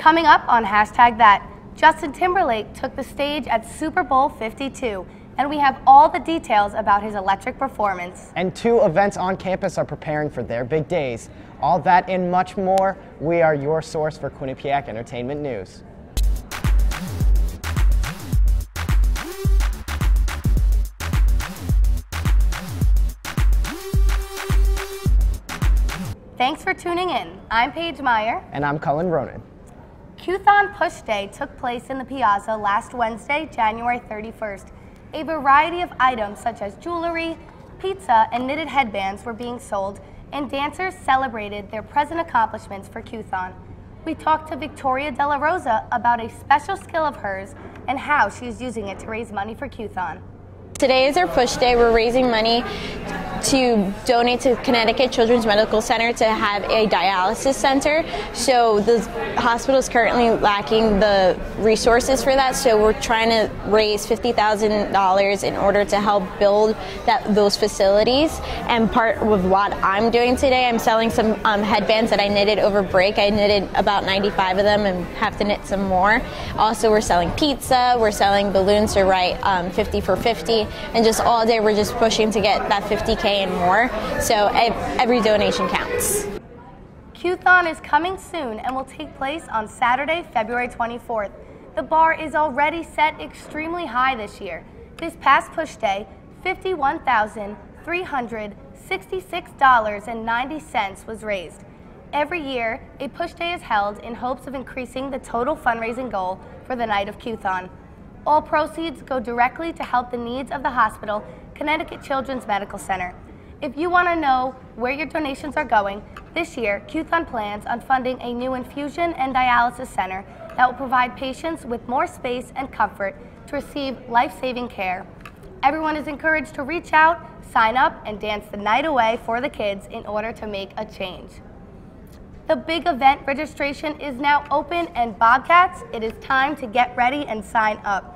Coming up on Hashtag That, Justin Timberlake took the stage at Super Bowl 52, and we have all the details about his electric performance. And 2 events on campus are preparing for their big days. All that and much more. We are your source for Quinnipiac entertainment news. Thanks for tuning in. I'm Paige Meyer. And I'm Cullen Ronan. Q-Thon Push Day took place in the Piazza last Wednesday, January 31st. A variety of items such as jewelry, pizza, and knitted headbands were being sold, and dancers celebrated their present accomplishments for Q-Thon. We talked to Victoria Della Rosa about a special skill of hers and how she is using it to raise money for Q-Thon. Today is our push day. We're raising money to donate to Connecticut Children's Medical Center to have a dialysis center. So the hospital is currently lacking the resources for that, so we're trying to raise $50,000 in order to help build those facilities. And part of what I'm doing today, I'm selling some headbands that I knitted over break. I knitted about 95 of them and have to knit some more. Also, we're selling pizza, we're selling balloons to write 50 for 50, and just all day we're just pushing to get that 50K and more, so every donation counts. Q-Thon is coming soon and will take place on Saturday, February 24th. The bar is already set extremely high this year. This past push day, $51,366.90 was raised. Every year, a push day is held in hopes of increasing the total fundraising goal for the night of Q-Thon. All proceeds go directly to help the needs of the hospital, Connecticut Children's Medical Center. If you want to know where your donations are going, this year, Q-Thon plans on funding a new infusion and dialysis center that will provide patients with more space and comfort to receive life-saving care. Everyone is encouraged to reach out, sign up, and dance the night away for the kids in order to make a change. The big event registration is now open, and Bobcats, it is time to get ready and sign up.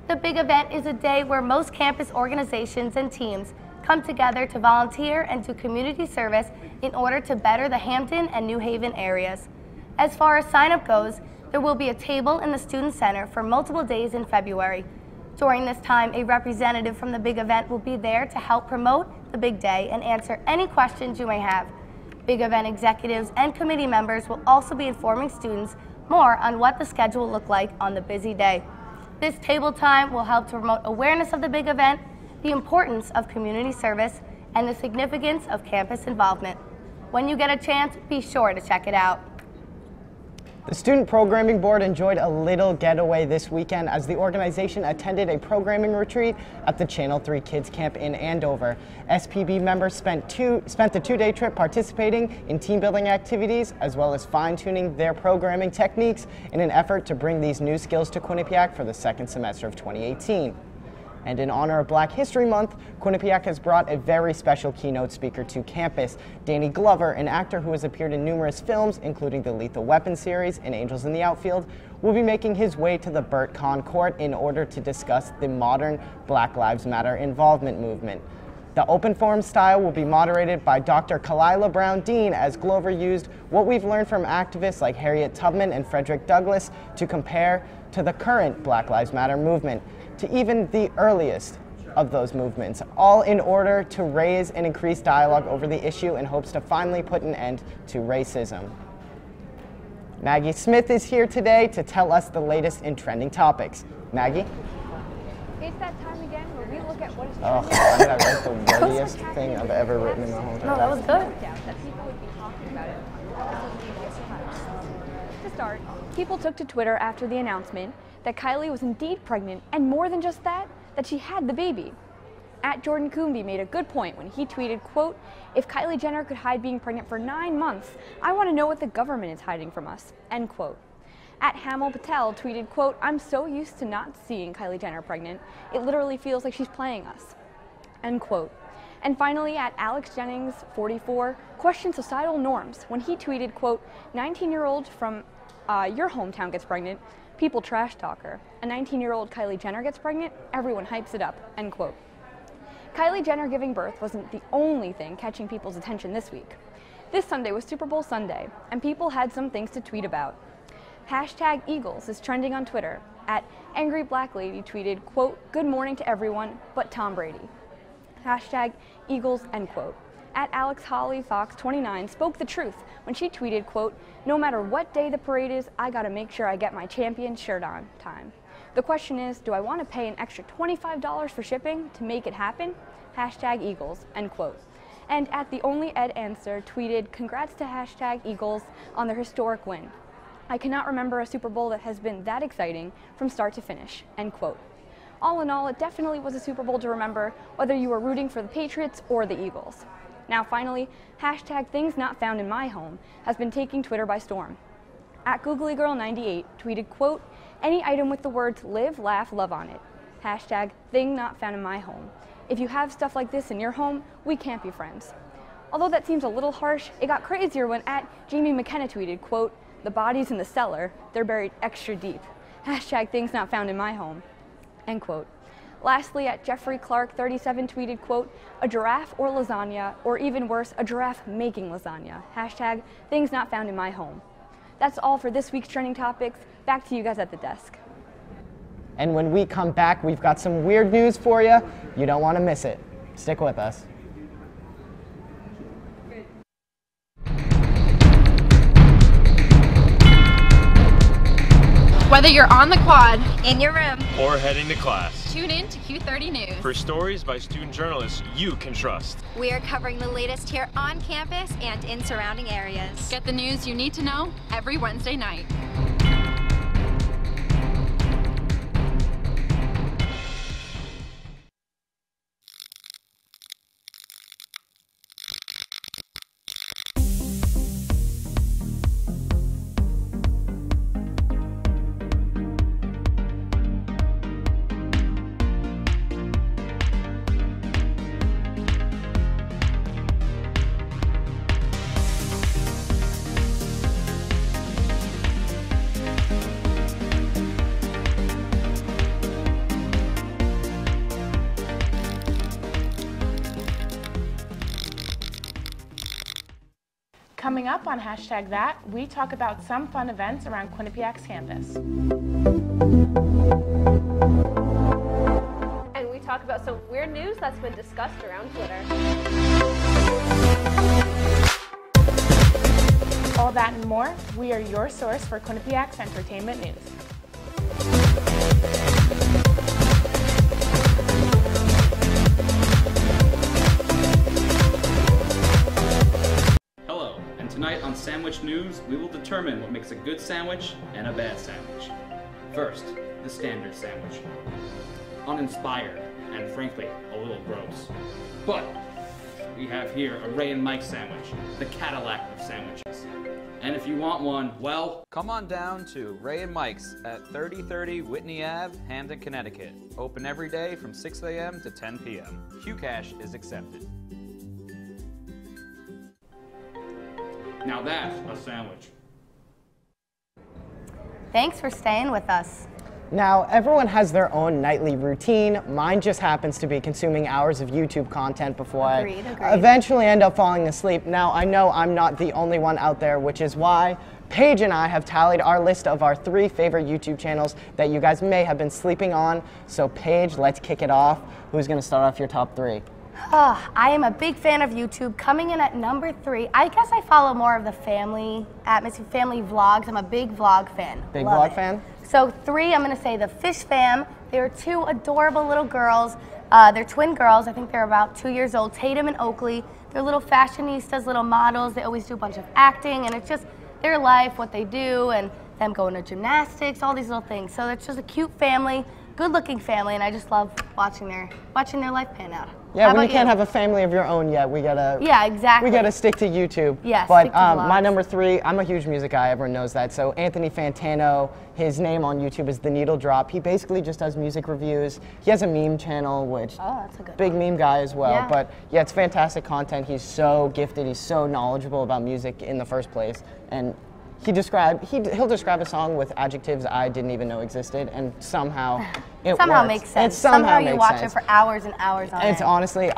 The big event is a day where most campus organizations and teams come together to volunteer and do community service in order to better the Hampton and New Haven areas. As far as sign-up goes, there will be a table in the Student Center for multiple days in February. During this time, a representative from the big event will be there to help promote the big day and answer any questions you may have. Big event executives and committee members will also be informing students more on what the schedule will look like on the busy day. This table time will help to promote awareness of the big event, the importance of community service, and the significance of campus involvement. When you get a chance, be sure to check it out. The Student Programming Board enjoyed a little getaway this weekend as the organization attended a programming retreat at the Channel 3 Kids Camp in Andover. SPB members spent the 2-day trip participating in team building activities as well as fine-tuning their programming techniques in an effort to bring these new skills to Quinnipiac for the second semester of 2018. And in honor of Black History Month, Quinnipiac has brought a very special keynote speaker to campus. Danny Glover, an actor who has appeared in numerous films, including the Lethal Weapon series and Angels in the Outfield, will be making his way to the Burt Kahn Court in order to discuss the modern Black Lives Matter involvement movement. The open forum style will be moderated by Dr. Kalila Brown Dean, as Glover used what we've learned from activists like Harriet Tubman and Frederick Douglass to compare to the current Black Lives Matter movement, to even the earliest of those movements, all in order to raise and increase dialogue over the issue in hopes to finally put an end to racism. Maggie Smith is here today to tell us the latest in trending topics. Maggie? It's that time again where we look at what is Oh, trending. I wrote the wordiest thing I've ever written in my whole entire No, that was good. That people would be talking about it. To start, people took to Twitter after the announcement that Kylie was indeed pregnant, and more than just that, that she had the baby. At Jordan Coombe made a good point when he tweeted, quote, "If Kylie Jenner could hide being pregnant for 9 months, I want to know what the government is hiding from us," end quote. At Hamal Patel tweeted, quote, "I'm so used to not seeing Kylie Jenner pregnant, it literally feels like she's playing us," end quote. And finally, at Alex Jennings, 44, questioned societal norms when he tweeted, quote, "19-year-old from your hometown gets pregnant, people trash talk her. A 19-year-old Kylie Jenner gets pregnant, everyone hypes it up," end quote. Kylie Jenner giving birth wasn't the only thing catching people's attention this week. This Sunday was Super Bowl Sunday, and people had some things to tweet about. Hashtag Eagles is trending on Twitter. At Angry Black Lady tweeted, quote, "Good morning to everyone but Tom Brady." Hashtag Eagles, end quote. At Alex Holly Fox 29 spoke the truth when she tweeted, quote, "No matter what day the parade is, I gotta make sure I get my champion shirt on time. The question is, do I want to pay an extra $25 for shipping to make it happen?" Hashtag Eagles, end quote. And at The Only Ed Answer tweeted, "Congrats to hashtag Eagles on their historic win. I cannot remember a Super Bowl that has been that exciting from start to finish," end quote. All in all, it definitely was a Super Bowl to remember, whether you were rooting for the Patriots or the Eagles. Now finally, hashtag Things Not Found in My Home has been taking Twitter by storm. At GooglyGirl98 tweeted, quote, "Any item with the words live, laugh, love on it. Hashtag Thing Not Found in My Home. If you have stuff like this in your home, we can't be friends." Although that seems a little harsh, it got crazier when at Jamie McKenna tweeted, quote, "The body's in the cellar, they're buried extra deep. Hashtag Things Not Found in My Home," end quote. Lastly, at Jeffrey Clark 37 tweeted, quote, "A giraffe or lasagna, or even worse, a giraffe making lasagna. Hashtag Things Not Found in My Home." That's all for this week's trending topics. Back to you guys at the desk. And when we come back, we've got some weird news for you. You don't want to miss it. Stick with us. Whether you're on the quad, in your room, or heading to class, tune in to Q30 News for stories by student journalists you can trust. we are covering the latest here on campus and in surrounding areas. Get the news you need to know every Wednesday night. Coming up on Hashtag That, we talk about some fun events around Quinnipiac's campus. And we talk about some weird news that's been discussed around Twitter. All that and more, we are your source for Quinnipiac's entertainment news. Tonight on Sandwich News, we will determine what makes a good sandwich and a bad sandwich. First, the standard sandwich. Uninspired and frankly, a little gross. But we have here a Ray and Mike sandwich, the Cadillac of sandwiches. And if you want one, well, come on down to Ray and Mike's at 3030 Whitney Ave, Hamden, Connecticut. Open every day from 6 a.m. to 10 p.m. QCash is accepted. Now that's a sandwich. Thanks for staying with us. Now, everyone has their own nightly routine. Mine just happens to be consuming hours of YouTube content before I eventually end up falling asleep. Now, I know I'm not the only one out there, which is why Paige and I have tallied our list of our 3 favorite YouTube channels that you guys may have been sleeping on. So Paige, let's kick it off. Who's going to start off your top 3? I am a big fan of YouTube. Coming in at number 3, I guess I follow more of the family atmosphere, family vlogs. I'm a big vlog fan. Big vlog fan? So 3, I'm going to say the Fish Fam. They're 2 adorable little girls. They're twin girls. I think they're about 2 years old. Tatum and Oakley. They're little fashionistas, little models. They always do a bunch of acting, and it's just their life, what they do, and them going to gymnastics, all these little things. So it's just a cute family, good-looking family, and I just love watching their life pan out. Yeah, when you can't have a family of your own yet, we gotta. Yeah, exactly. We gotta stick to YouTube. Yes. But my number 3, I'm a huge music guy. Everyone knows that. So Anthony Fantano, his name on YouTube is The Needle Drop. He basically just does music reviews. He has a meme channel, which that's a good big meme guy as well. Yeah. But yeah, it's fantastic content. He's so gifted. He's so knowledgeable about music in the first place, and he'll describe a song with adjectives I didn't even know existed, and somehow it somehow works. makes sense. It somehow you makes watch sense. it for hours and hours on It's end. honestly,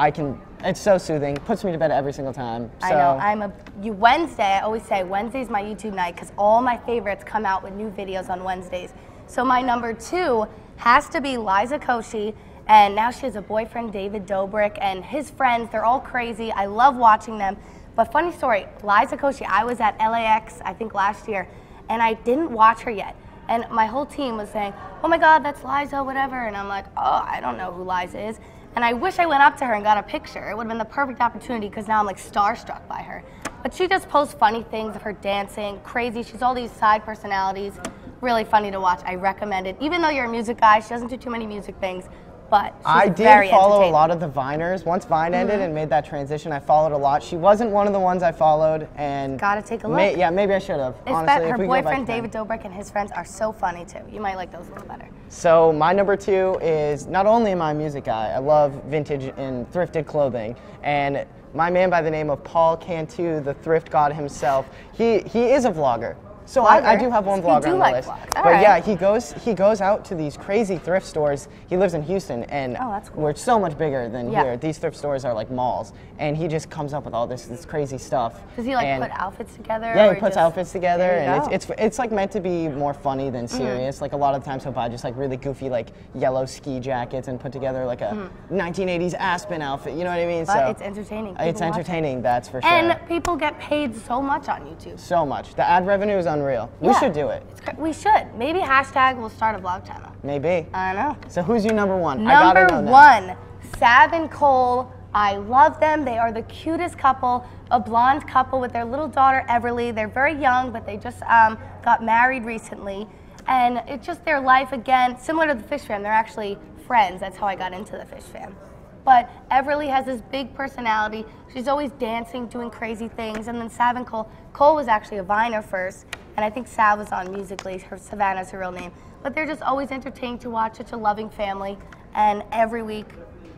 It's so soothing. Puts me to bed every single time. So. I know. Wednesday, I always say Wednesday's my YouTube night because all my favorites come out with new videos on Wednesdays. So my number 2 has to be Liza Koshy, and now she has a boyfriend, David Dobrik, and his friends. They're all crazy. I love watching them. But funny story, Liza Koshy, I was at LAX, I think last year, and I didn't watch her yet. And my whole team was saying, oh my God, that's Liza, whatever. And I'm like, oh, I don't know who Liza is. And I wish I went up to her and got a picture. It would have been the perfect opportunity because now I'm like starstruck by her. But she just posts funny things of her dancing, crazy. She's all these side personalities. Really funny to watch. I recommend it. Even though you're a music guy, she doesn't do too many music things. But I did follow a lot of the Viners. Once Vine ended and made that transition, I followed a lot. She wasn't one of the ones I followed, and gotta take a look. Yeah, maybe I should have. Honestly, her boyfriend David Dobrik and his friends are so funny too. You might like those a little better. So my number 2 is, not only am I a music guy, I love vintage and thrifted clothing, and my man by the name of Paul Cantu, the thrift god himself, he is a vlogger. So I do have one vlogger on the list. But yeah, he goes out to these crazy thrift stores. He lives in Houston, and we're so much bigger than here. These thrift stores are like malls, and he just comes up with all this crazy stuff. Does he like put outfits together? Yeah, he puts outfits together, and it's like meant to be more funny than serious. Like a lot of times he'll buy just like really goofy like yellow ski jackets and put together like a 1980s Aspen outfit. You know what I mean? But so it's entertaining. It's entertaining, that's for sure. And people get paid so much on YouTube. So much. The ad revenue is unreal. We should do it. We should. Maybe hashtag we'll start a vlog channel. Maybe. I know. So who's your number 1? Number 1, Sav and Cole. I love them. They are the cutest couple, a blonde couple with their little daughter Everly. They're very young, but they just got married recently. And it's just their life again, similar to the Fish Fam. They're actually friends. That's how I got into the Fish Fam. But Everly has this big personality. She's always dancing, doing crazy things. And then Sav and Cole. Cole was actually a Viner first, and I think Sav was on Musical.ly. Savannah's her real name. But they're just always entertaining to watch, such a loving family. And every week,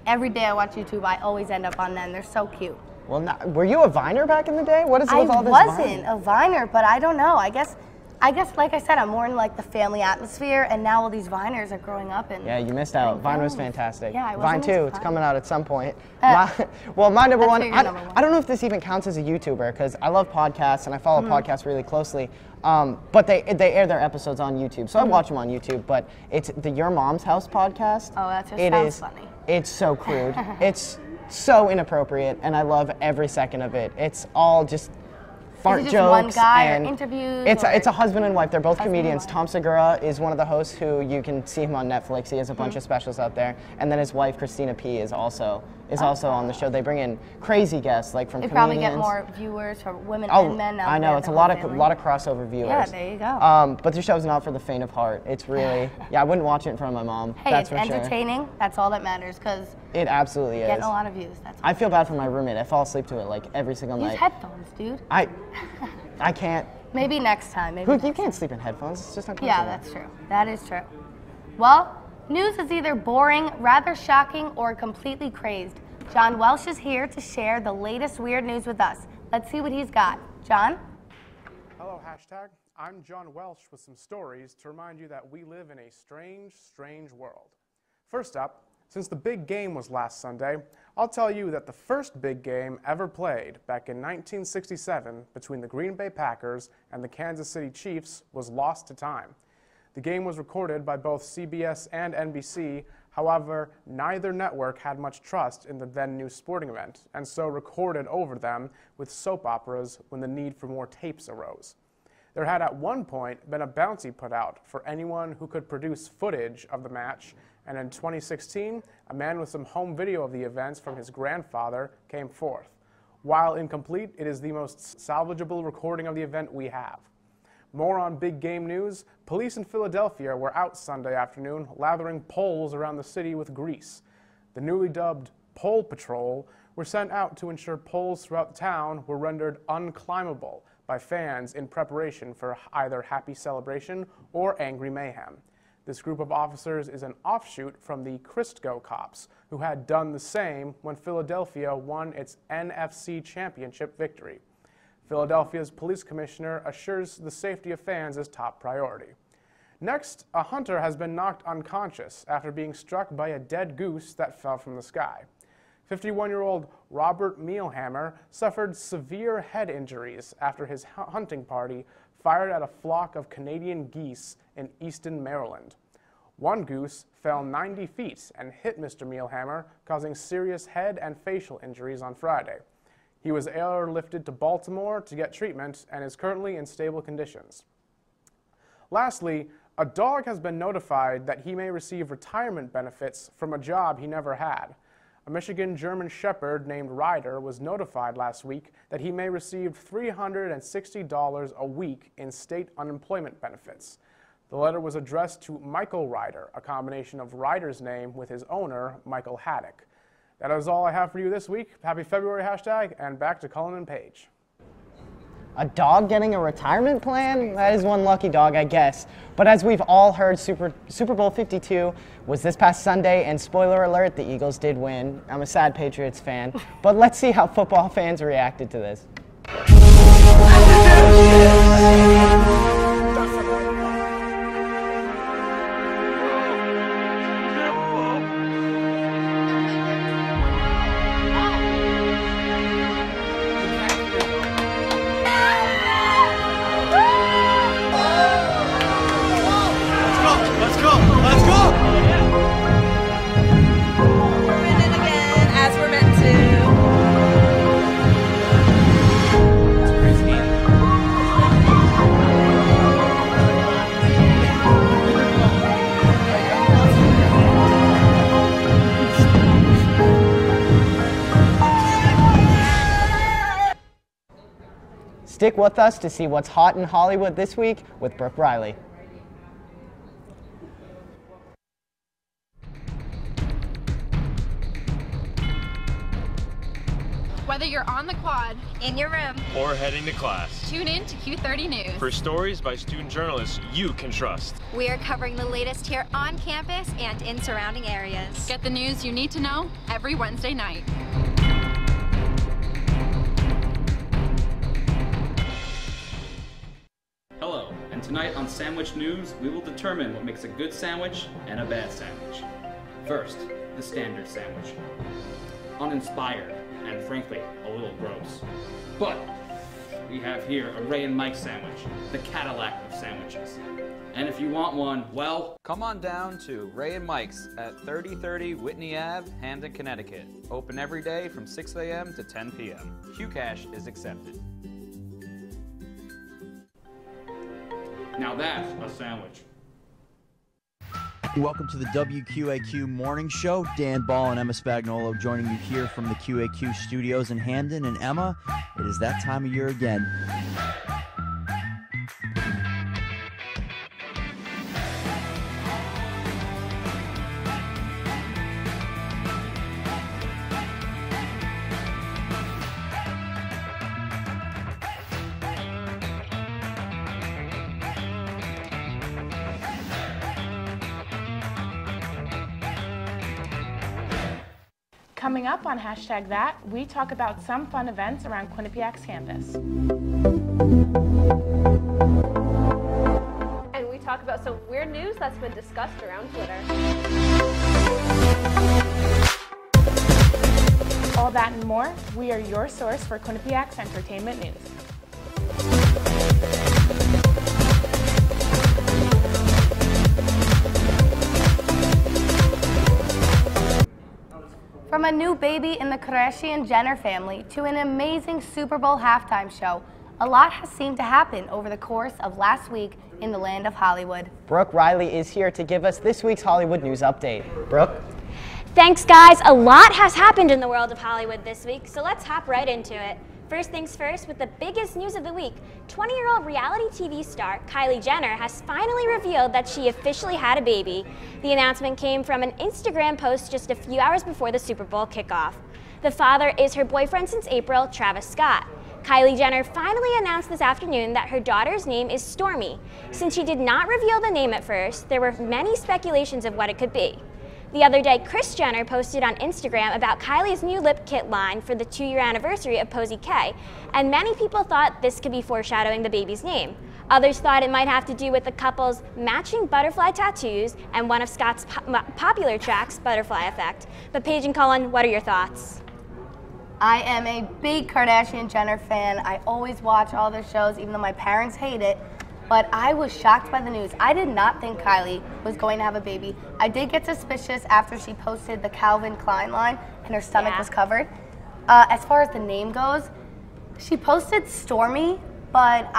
every day I watch YouTube, I always end up on them. They're so cute. Well, were you a Viner back in the day? What is it with all this I wasn't a Viner, but I don't know. I guess, like I said, I'm more in like the family atmosphere, and now all these Viners are growing up. And yeah, you missed out. Vine was fantastic. Yeah, Vine 2, it's coming out at some point. My number 1, I don't know if this even counts as a YouTuber, because I love podcasts, and I follow podcasts really closely. But they air their episodes on YouTube, so I watch them on YouTube. But it's the Your Mom's House podcast. Oh, that just sounds funny. It's so crude. It's so inappropriate, and I love every second of it. It's all just fart jokes. One guy and or interviews? It's a husband and wife. They're both comedians. Tom Segura is one of the hosts who you can see him on Netflix. He has a bunch of specials out there. And then his wife, Christina P, is also on the show. They bring in crazy guests like from comedians. Probably get more viewers for women and men now. I know, it's a lot of crossover viewers. Yeah, there you go. But the show's not for the faint of heart. It's really, I wouldn't watch it in front of my mom. Hey, that's it's entertaining. That's all that matters, because it absolutely is. Getting a lot of views. I feel bad for my roommate. I fall asleep to it like every single night. Use headphones, dude. I can't. Maybe next time. You can't sleep in headphones. It's just uncomfortable. Yeah, that's true. That is true. Well, news is either boring, rather shocking, or completely crazed. John Welsh is here to share the latest weird news with us. Let's see what he's got. John? Hello, hashtag. I'm John Welsh with some stories to remind you that we live in a strange, strange world. First up, since the big game was last Sunday, I'll tell you that the first big game ever played back in 1967 between the Green Bay Packers and the Kansas City Chiefs was lost to time. The game was recorded by both CBS and NBC. However, neither network had much trust in the then-new sporting event, and so recorded over them with soap operas when the need for more tapes arose. There had at one point been a bounty put out for anyone who could produce footage of the match, and in 2016, a man with some home video of the events from his grandfather came forth. While incomplete, it is the most salvageable recording of the event we have. More on big game news, police in Philadelphia were out Sunday afternoon lathering poles around the city with grease. The newly dubbed Pole Patrol were sent out to ensure poles throughout the town were rendered unclimbable by fans in preparation for either happy celebration or angry mayhem. This group of officers is an offshoot from the Christgo Cops, who had done the same when Philadelphia won its NFC Championship victory. Philadelphia's police commissioner assures the safety of fans is top priority. Next, a hunter has been knocked unconscious after being struck by a dead goose that fell from the sky. 51-year-old Robert Mealhammer suffered severe head injuries after his hunting party fired at a flock of Canadian geese in Easton, Maryland. One goose fell 90 feet and hit Mr. Mealhammer, causing serious head and facial injuries on Friday. He was airlifted to Baltimore to get treatment and is currently in stable conditions. Lastly, a dog has been notified that he may receive retirement benefits from a job he never had. A Michigan German Shepherd named Ryder was notified last week that he may receive $360 a week in state unemployment benefits. The letter was addressed to Michael Ryder, a combination of Ryder's name with his owner, Michael Haddock. That is all I have for you this week. Happy February hashtag, and back to Cullen and Paige. A dog getting a retirement plan? That is one lucky dog, I guess. But as we've all heard, Super Bowl 52 was this past Sunday, and spoiler alert, the Eagles did win. I'm a sad Patriots fan, but let's see how football fans reacted to this. Stick with us to see what's hot in Hollywood this week with Brooke Riley. Whether you're on the quad, in your room, or heading to class, tune in to Q30 News for stories by student journalists you can trust. We are covering the latest here on campus and in surrounding areas. Get the news you need to know every Wednesday night. Hello, and tonight on Sandwich News, we will determine what makes a good sandwich and a bad sandwich. First, the standard sandwich. Uninspired, and frankly, a little gross. But we have here a Ray and Mike sandwich, the Cadillac of sandwiches. And if you want one, well, come on down to Ray and Mike's at 3030 Whitney Ave, Hamden, Connecticut. Open every day from 6 a.m. to 10 p.m. QCash is accepted. now that's a sandwich. Welcome to the WQAQ Morning Show. Dan Ball and Emma Spagnolo joining you here from the QAQ studios in Hamden. And Emma, it is that time of year again. Coming up on #that, we talk about some fun events around Quinnipiac's campus. And we talk about some weird news that's been discussed around Twitter. All that and more, we are your source for Quinnipiac's entertainment news. From a new baby in the Kardashian-Jenner family to an amazing Super Bowl halftime show, a lot has seemed to happen over the course of last week in the land of Hollywood. Brooke Riley is here to give us this week's Hollywood news update. Brooke? Thanks, guys. A lot has happened in the world of Hollywood this week, so let's hop right into it. First things first, with the biggest news of the week, 20-year-old reality TV star Kylie Jenner has finally revealed that she officially had a baby. The announcement came from an Instagram post just a few hours before the Super Bowl kickoff. The father is her boyfriend since April, Travis Scott. Kylie Jenner finally announced this afternoon that her daughter's name is Stormi. Since she did not reveal the name at first, there were many speculations of what it could be. The other day, Kris Jenner posted on Instagram about Kylie's new lip kit line for the 2-year anniversary of Posey K, and many people thought this could be foreshadowing the baby's name. Others thought it might have to do with the couple's matching butterfly tattoos and one of Scott's popular tracks, Butterfly Effect. But Paige and Colin, what are your thoughts? I am a big Kardashian-Jenner fan. I always watch all their shows, even though my parents hate it. But I was shocked by the news. I did not think Kylie was going to have a baby. I did get suspicious after she posted the Calvin Klein line and her stomach was covered. As far as the name goes, she posted Stormy, but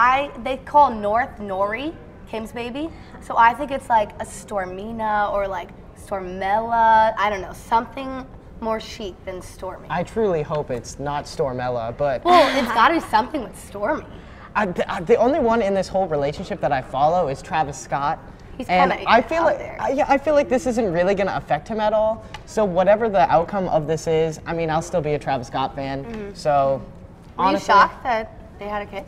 they call North Nori, Kim's baby. So I think it's like a Stormina or like Stormella. I don't know, something more chic than Stormy. I truly hope it's not Stormella, but... Well, it's gotta be something with Stormy. The only one in this whole relationship that I follow is Travis Scott. He's and kinda I feel out like there. I feel like this isn't really going to affect him at all. So whatever the outcome of this is, I mean, I'll still be a Travis Scott fan. So honestly, Were you shocked that they had a kid?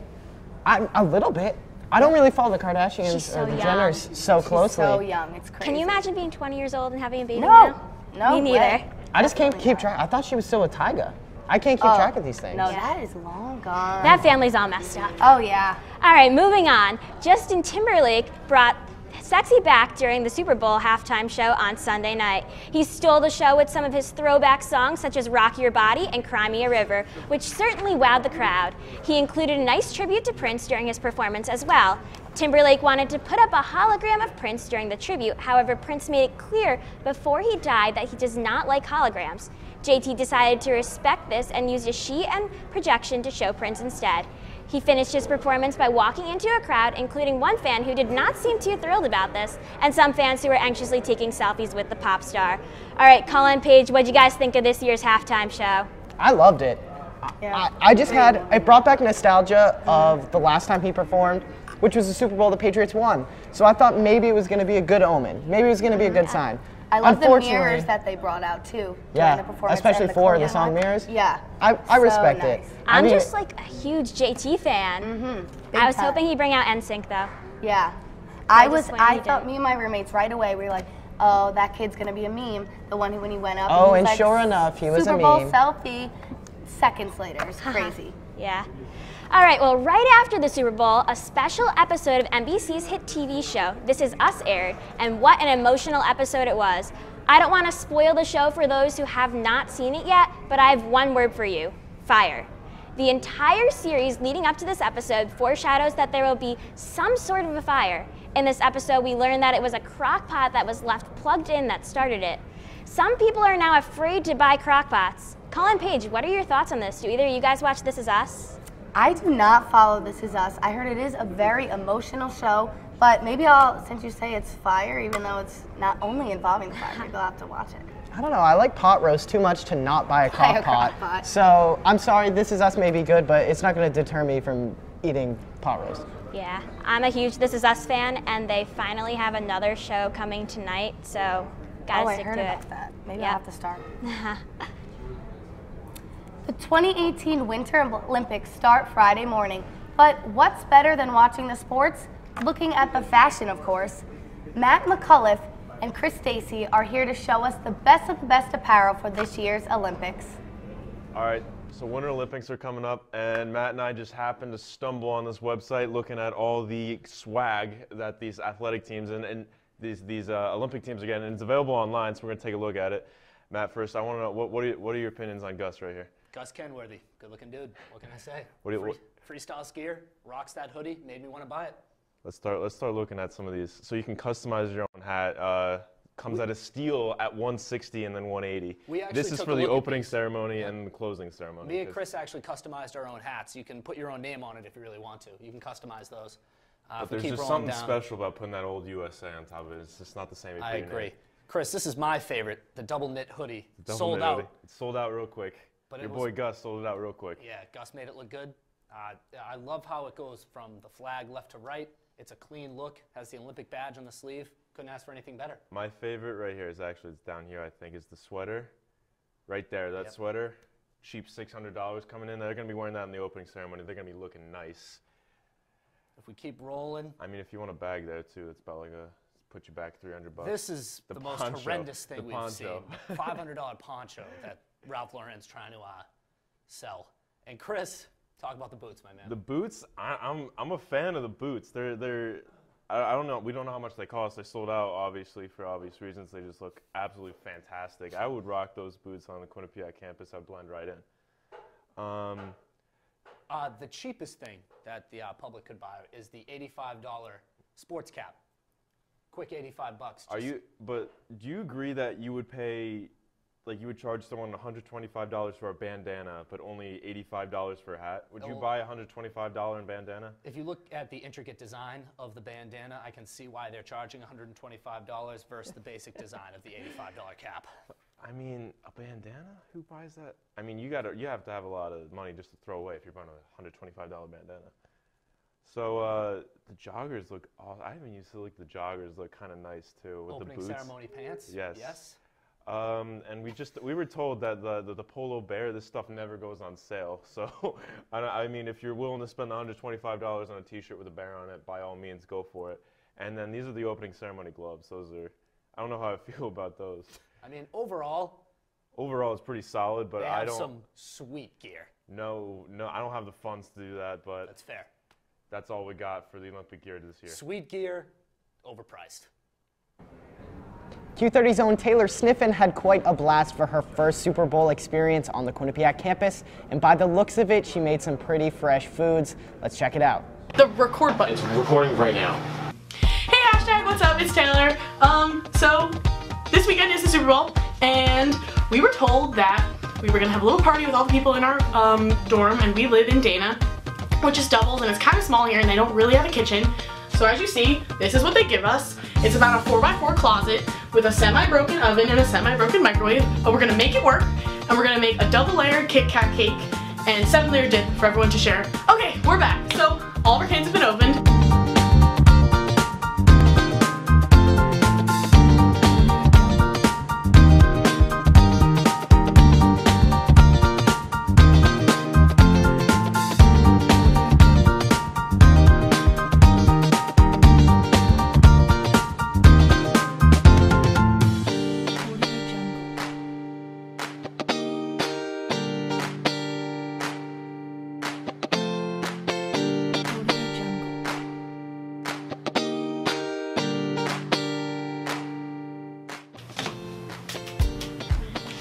I'm a little bit. I don't really follow the Kardashians She's so or the young. Jenners so closely. So young, it's crazy. Can you imagine being 20 years old and having a baby No. now? No Me neither. way. I just can't keep track. I thought she was still with Tyga. I can't keep track of these things. No, that is long gone. That family's all messed up. Oh, yeah. All right, moving on. Justin Timberlake brought Sexy back during the Super Bowl halftime show on Sunday night. He stole the show with some of his throwback songs such as Rock Your Body and Cry Me a River, which certainly wowed the crowd. He included a nice tribute to Prince during his performance as well. Timberlake wanted to put up a hologram of Prince during the tribute. However, Prince made it clear before he died that he does not like holograms. JT decided to respect this and used a sheet and projection to show Prince instead. He finished his performance by walking into a crowd, including one fan who did not seem too thrilled about this, and some fans who were anxiously taking selfies with the pop star. All right, Colin, Paige, what did you guys think of this year's halftime show? I loved it. I just had, it brought back nostalgia of the last time he performed, which was the Super Bowl the Patriots won. So I thought maybe it was going to be a good omen. Maybe it was going to be a good sign. I love the mirrors that they brought out too during the performance. Especially and for the Korean song rock. Mirrors. Yeah. I respect nice. it. I'm just like a huge JT fan. I was hoping he'd bring out NSYNC though. Yeah. I I thought me and my roommates right away, we were like, oh, that kid's gonna be a meme. The one when he went up. Oh, he was and like, sure enough, he was a Super Bowl meme. selfie. Seconds later, it's crazy. Yeah. All right, well, right after the Super Bowl, a special episode of NBC's hit TV show, This Is Us, aired, and what an emotional episode it was. I don't want to spoil the show for those who have not seen it yet, but I have one word for you: fire. The entire series leading up to this episode foreshadows that there will be some sort of a fire. In this episode, we learn that it was a crock pot that was left plugged in that started it. Some people are now afraid to buy crock pots. Colin, Paige, what are your thoughts on this? Do either of you guys watch This Is Us? I do not follow This Is Us. I heard it is a very emotional show, but maybe since you say it's fire, even though it's not only involving fire, maybe I'll have to watch it. I don't know. I like pot roast too much to not buy a crock pot. So I'm sorry, This Is Us may be good, but it's not going to deter me from eating pot roast. Yeah, I'm a huge This Is Us fan, and they finally have another show coming tonight, so gotta stick to it. I heard about that. Maybe I'll have to start. The 2018 Winter Olympics start Friday morning, but what's better than watching the sports? Looking at the fashion, of course. Matt McCullough and Chris Stacy are here to show us the best of the best apparel for this year's Olympics. All right, so Winter Olympics are coming up, and Matt and I just happened to stumble on this website looking at all the swag that these athletic teams and these Olympic teams are getting, and it's available online, so we're going to take a look at it. Matt, first, I want to know, what are your opinions on Gus right here? Gus Kenworthy, good-looking dude. What can I say? Freestyle skier, rocks that hoodie, made me want to buy it. Let's start looking at some of these. So you can customize your own hat. Comes out of steel at 160 and then 180. This is for the opening ceremony and the closing ceremony. Me and Chris actually customized our own hats. You can put your own name on it if you really want to. You can customize those. But there's just something special about putting that old USA on top of it. It's just not the same. I agree. Chris, this is my favorite, the double knit hoodie. Sold out. It sold out real quick. But your boy Gus sold it out real quick. Yeah, Gus made it look good. I love how it goes from the flag left to right. It's a clean look, has the Olympic badge on the sleeve. Couldn't ask for anything better. My favorite right here is actually, it's down here, I think, is the sweater. Right there, that sweater. Cheap $600 coming in. They're going to be wearing that in the opening ceremony. They're going to be looking nice. If we keep rolling. I mean, if you want a bag there, too, it's about like put you back $300. This is the most horrendous thing we've seen. $500 poncho that Ralph Lauren's trying to sell. And Chris, Talk about the boots, my man. The boots, I'm a fan of the boots. I don't know. We don't know how much they cost. They sold out, obviously, for obvious reasons. They just look absolutely fantastic. I would rock those boots on the Quinnipiac campus. I'd blend right in. The cheapest thing that the public could buy is the $85 sports cap. Quick $85. But do you agree that you would pay, like you would charge someone $125 for a bandana, but only $85 for a hat? Would you buy a $125 bandana? If you look at the intricate design of the bandana, I can see why they're charging $125 versus the basic design of the $85 cap. I mean, a bandana? Who buys that? I mean, you have to have a lot of money just to throw away if you're buying a $125 bandana. So the joggers look awesome. I even used to like the joggers look kind of nice too with Opening the boots. ceremony pants. Yes. Yes. And we were told that the Polo Bear, this stuff never goes on sale. So I mean, if you're willing to spend $125 on a T-shirt with a bear on it, by all means, go for it. And then these are the opening ceremony gloves. Those are, I don't know how I feel about those. I mean, overall it's pretty solid, but I don't. Some sweet gear. No, I don't have the funds to do that, but that's fair. That's all we got for the Olympic gear this year. Sweet gear, overpriced. Q30's own Taylor Sniffen had quite a blast for her first Super Bowl experience on the Quinnipiac campus, and by the looks of it, she made some pretty fresh foods. Let's check it out. The record button. It's recording right now. Hey hashtag, what's up? It's Taylor. So this weekend is the Super Bowl, and we were told that we were gonna have a little party with all the people in our dorm, and we live in Dana, which is doubles, and it's kind of small here, and they don't really have a kitchen. So as you see, this is what they give us. It's about a 4x4 closet with a semi-broken oven and a semi-broken microwave, but we're gonna make it work, and we're gonna make a double-layered Kit Kat cake and 7-layer dip for everyone to share. Okay, we're back. So all of our cans have been opened.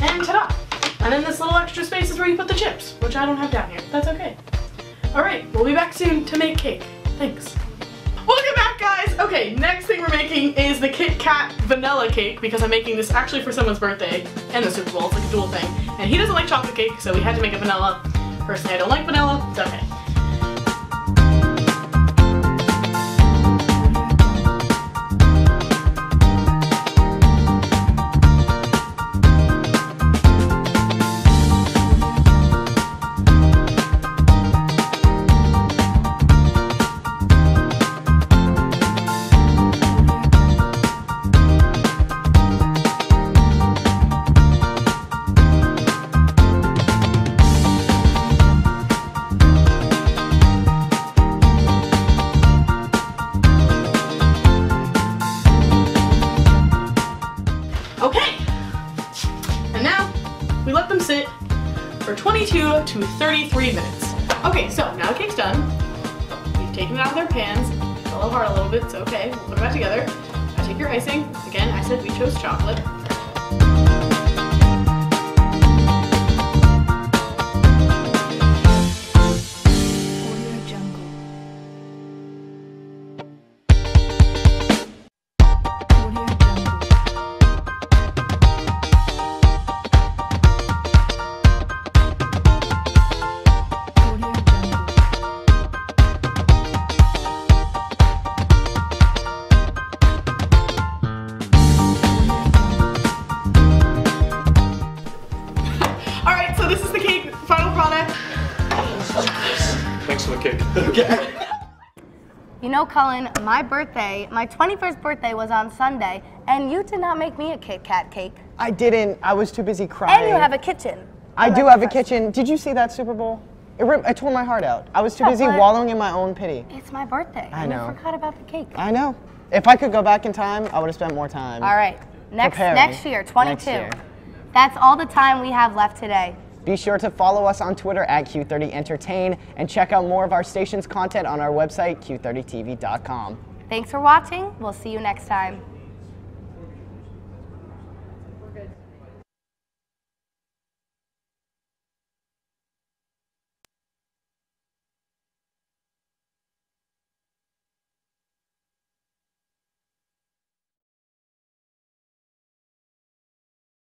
And ta-da! And then this little extra space is where you put the chips, which I don't have down here. That's okay. Alright, we'll be back soon to make cake. Thanks. Welcome back, guys! Okay, next thing we're making is the Kit Kat vanilla cake, because I'm making this actually for someone's birthday and the Super Bowl. It's like a dual thing. And he doesn't like chocolate cake, so we had to make it vanilla. Personally, I don't like vanilla. It's okay. Okay, and now we let them sit for 22 to 33 minutes. Okay, so now the cake's done. We've taken it out of their pans. It's a little hard a little bit, so okay, we'll put it back together. Now take your icing. Again, I said we chose chocolate. Alright, so this is the cake, final product. Thanks for the cake. Okay. You know, Cullen, my 21st birthday was on Sunday, and you did not make me a Kit Kat cake. I didn't. I was too busy crying. And you have a kitchen. I do have a kitchen. Did you see that Super Bowl? It tore my heart out. I was too busy wallowing in my own pity. It's my birthday. I know. I forgot about the cake. I know. If I could go back in time, I would have spent more time. All right. Next year, 22. Next year. That's all the time we have left today. Be sure to follow us on Twitter at Q30 Entertain and check out more of our station's content on our website, Q30TV.com. Thanks for watching. We'll see you next time.